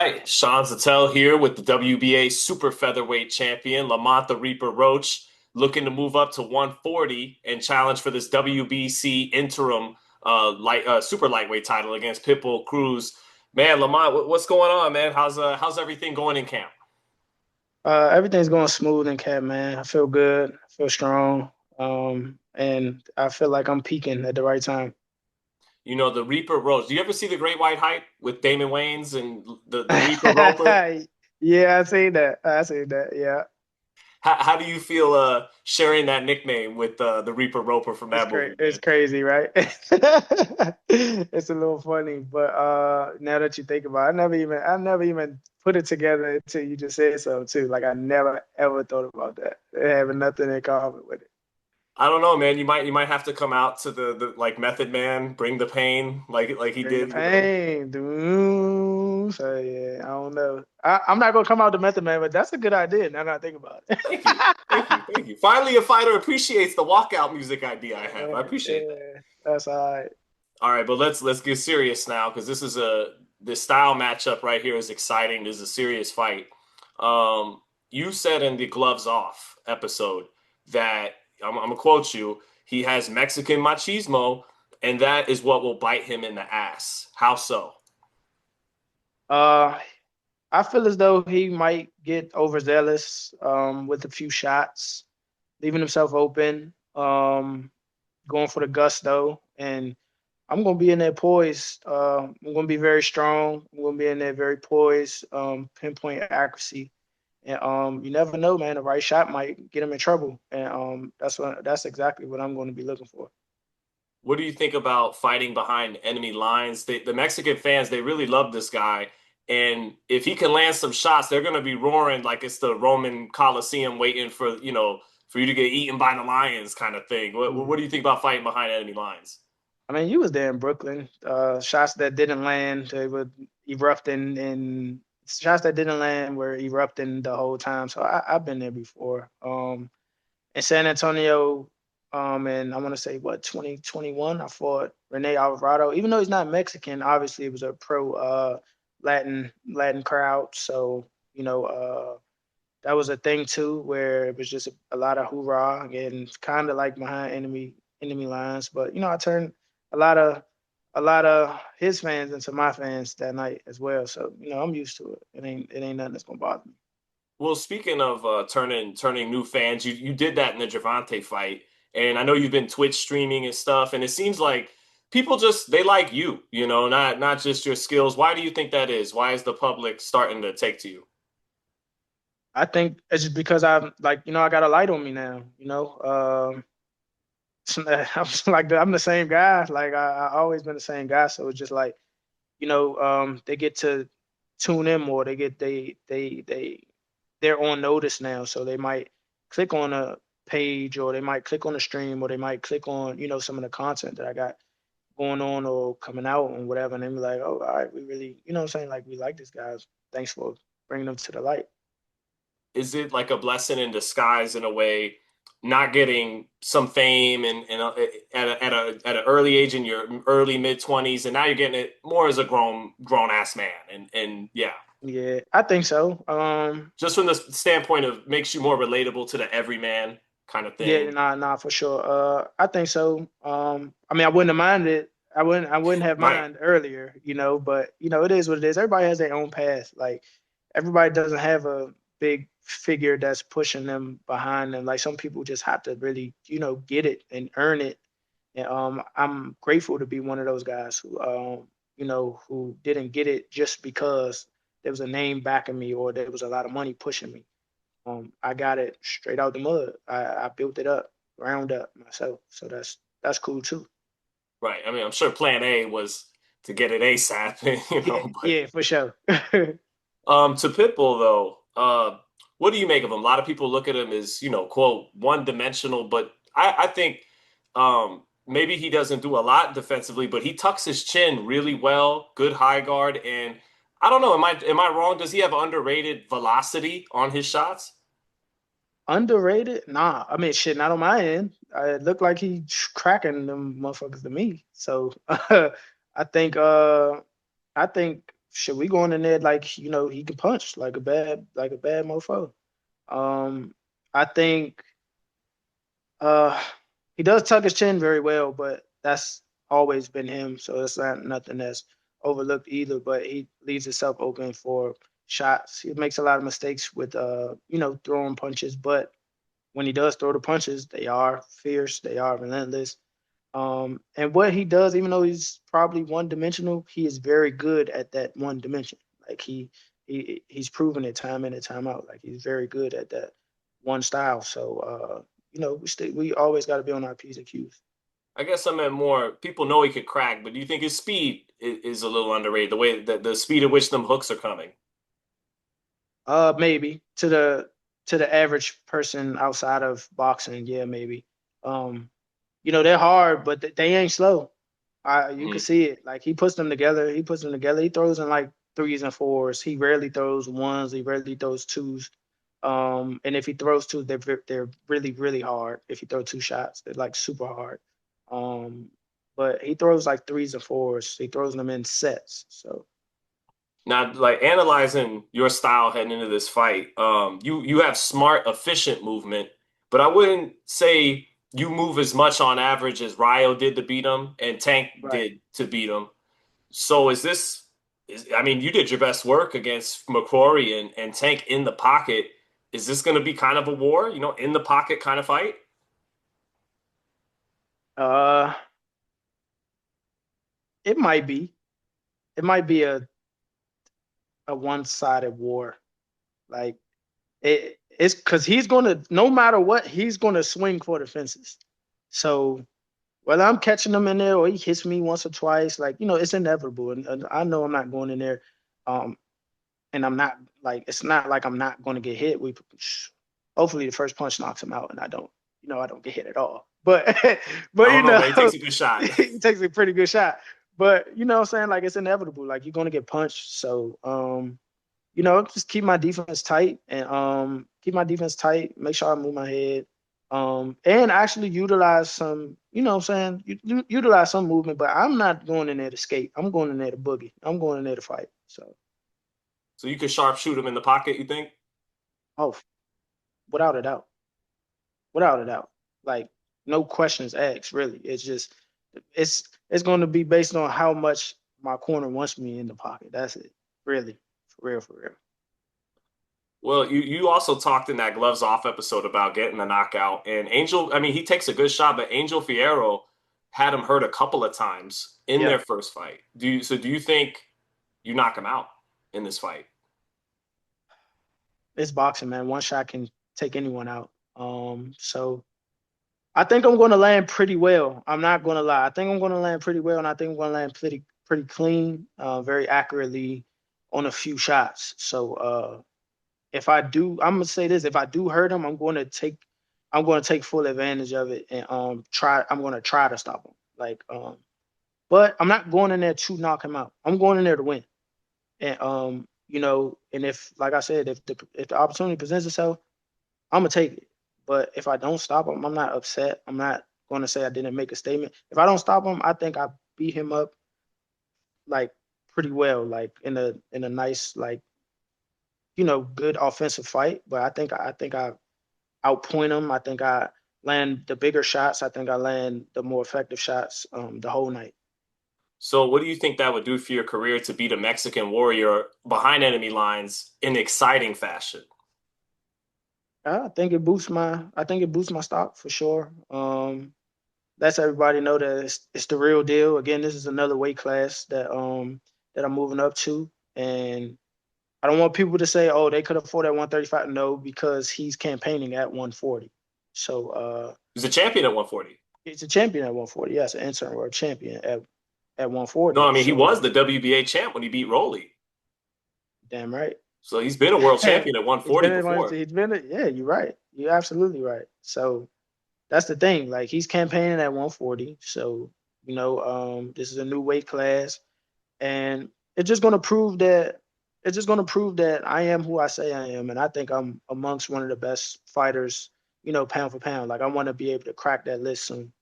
Hi, Sean Zattel here with the WBA super featherweight champion, Lamont the Reaper Roach, looking to move up to 140 and challenge for this WBC interim super lightweight title against Pitbull Cruz. Man, Lamont, what's going on, man? How's everything going in camp? Everything's going smooth in camp, man. I feel good, I feel strong, and I feel like I'm peaking at the right time. You know, the Reaper Roach. Do you ever see the Great White Hype with Damon Wayans and the Reaper Roper? Yeah, I see that. I see that. Yeah, How do you feel sharing that nickname with the Reaper Roper from it's that crazy. movie, It's man? crazy, right? It's a little funny, but now that you think about it, I never even put it together until you just said so too. Like I never ever thought about that. They having nothing in common with it. I don't know, man. You might have to come out to the like Method Man, bring the pain, like he Bring the did, you know. pain, dude. So yeah, I don't know. I'm not gonna come out the Method Man, but that's a good idea. Now that I think about it. Thank you, thank you, thank you. Finally, a fighter appreciates the walkout music idea I have. I appreciate that. Yeah, that's all right. All right, but let's get serious now because this style matchup right here is exciting. This is a serious fight. You said in the gloves off episode that I'm gonna quote you. He has Mexican machismo, and that is what will bite him in the ass. How so? Uh, I feel as though he might get overzealous with a few shots, leaving himself open, going for the gusto, and I'm gonna be in there poised. I'm gonna be very strong. I'm gonna be in there very poised, pinpoint accuracy. And you never know, man. The right shot might get him in trouble, and that's exactly what I'm going to be looking for. What do you think about fighting behind enemy lines? The Mexican fans, they really love this guy. And if he can land some shots, they're going to be roaring like it's the Roman Coliseum waiting for you to get eaten by the lions kind of thing. What Mhm. do you think about fighting behind enemy lines? I mean, you was there in Brooklyn. Shots that didn't land, they would erupt in shots that didn't land were erupting the whole time. So I've been there before. In San Antonio, and I want to say what 2021, I fought Rene Alvarado. Even though he's not Mexican, obviously it was a pro Latin crowd. So that was a thing too, where it was just a lot of hoorah and kind of like behind enemy lines. But I turned a lot of a lot of his fans into my fans that night as well. So I'm used to it. It ain't nothing that's gonna bother me. Well, speaking of turning new fans, you did that in the Javante fight, and I know you've been Twitch streaming and stuff, and it seems like people just they like you, not just your skills. Why do you think that is? Why is the public starting to take to you? I think it's just because I'm like I got a light on me now. I'm the same guy. Like I always been the same guy. So it's just like they get to tune in more. They're on notice now, so they might click on a page, or they might click on a stream, or they might click on some of the content that I got going on or coming out and whatever, and then be like, oh, all right, we really, what I'm saying, like we like this guy. Thanks for bringing them to the light. Is it like a blessing in disguise in a way, not getting some fame and at an early age in your early mid 20s, and now you're getting it more as a grown ass man, and yeah, Yeah, I think so. just from the standpoint of makes you more relatable to the everyman kind of Yeah, thing. nah, for sure. I think so. I mean, I wouldn't have minded. I wouldn't have Right. mind earlier, but it is what it is. Everybody has their own path. Like everybody doesn't have a big figure that's pushing them behind them. Like some people just have to really, get it and earn it. And I'm grateful to be one of those guys who didn't get it just because there was a name backing me or there was a lot of money pushing me. I got it straight out the mud. I built it up, ground up myself. So that's cool too. Right. I mean, I'm sure plan A was to get it ASAP, Yeah, but yeah, for sure. to Pitbull though, what do you make of him? A lot of people look at him as, quote, one dimensional, but I think maybe he doesn't do a lot defensively, but he tucks his chin really well, good high guard, and I don't know, am I wrong? Does he have underrated velocity on his shots? Underrated? Nah. I mean, shit, not on my end. It looked like he cracking them motherfuckers to me. So I think I think should we going in there like he can punch like a bad mofo. Um, I think uh he does tuck his chin very well, but that's always been him, so it's not nothing that's overlooked either. But he leaves himself open for shots. He makes a lot of mistakes with throwing punches, but when he does throw the punches, they are fierce, they are relentless. And what he does, even though he's probably one dimensional, he is very good at that one dimension. Like he's proven it time in and time out. Like he's very good at that one style. So we always got to be on our P's and Q's. I guess I meant more. People know he could crack, but do you think his speed is a little underrated? The way that the speed at which them hooks are coming. Maybe to the average person outside of boxing, yeah, maybe. Um, they're hard, but they ain't slow. You can Mhm. see it. Like he puts them together. He puts them together. He throws in like threes and fours. He rarely throws ones. He rarely throws twos. And if he throws two, they're really really hard. If you throw two shots, they're like super hard. Um, but he throws like threes and fours. He throws them in sets. So Now, like analyzing your style heading into this fight, you have smart, efficient movement, but I wouldn't say you move as much on average as Ryo did to beat him and Tank right. did to beat him. So is this I mean, you did your best work against McCrory and Tank in the pocket. Is this going to be kind of a war, in the pocket kind of fight? Uh, it might be. It might be a one-sided war. Like it's because he's gonna, no matter what, he's gonna swing for the fences. So whether I'm catching him in there or he hits me once or twice, like it's inevitable, and I know I'm not going in there, um, and I'm not like it's not like I'm not going to get hit. Hopefully the first punch knocks him out, and I don't get hit at all. But but I don't know, man. He takes a good shot. he takes a pretty good shot. But what I'm saying, like it's inevitable. Like you're going to get punched. So just keep my defense tight and keep my defense tight, make sure I move my head. And actually utilize some, what I'm saying, utilize some movement, but I'm not going in there to skate. I'm going in there to boogie. I'm going in there to fight. So, So you could sharpshoot him in the pocket, you think? oh, without a doubt, without a doubt, like no questions asked, really. It's going to be based on how much my corner wants me in the pocket. That's it, really, for real, for real. Well, you also talked in that gloves off episode about getting the knockout. And Angel, I mean, he takes a good shot, but Angel Fierro had him hurt a couple of times in Yeah, their first fight. Do you think you knock him out in this fight? it's boxing, man. One shot can take anyone out. So I think I'm going to land pretty well. I'm not going to lie. I think I'm going to land pretty well, and I think I'm going to land pretty clean, very accurately on a few shots. So if I do, I'm gonna say this: if I do hurt him, I'm going to take full advantage of it and try. I'm going to try to stop him. But I'm not going in there to knock him out. I'm going in there to win. And and if, like I said, if the opportunity presents itself, I'm gonna take it. But if I don't stop him, I'm not upset. I'm not going to say I didn't make a statement. If I don't stop him, I think I beat him up like pretty well, like in a nice like good offensive fight. But I think I outpoint him. I think I land the bigger shots. I think I land the more effective shots the whole night. So what do you think that would do for your career to beat a Mexican warrior behind enemy lines in exciting fashion? I think it boosts my stock for sure. Lets everybody know that it's the real deal. Again, this is another weight class that I'm moving up to, and I don't want people to say, "Oh, they could afford at 135." No, because he's campaigning at 140. So He's a champion at 140. he's a champion at 140. Yes, an interim world champion at No, 140. I mean he So was the WBA champ when he beat Rolly. damn right. So he's been a world champion at He's 140 been in one. before. Yeah, you're right. You're absolutely right. So that's the thing. Like he's campaigning at 140. So this is a new weight class, and it's just going to prove that I am who I say I am, and I think I'm amongst one of the best fighters, pound for pound. Like I want to be able to crack that list soon.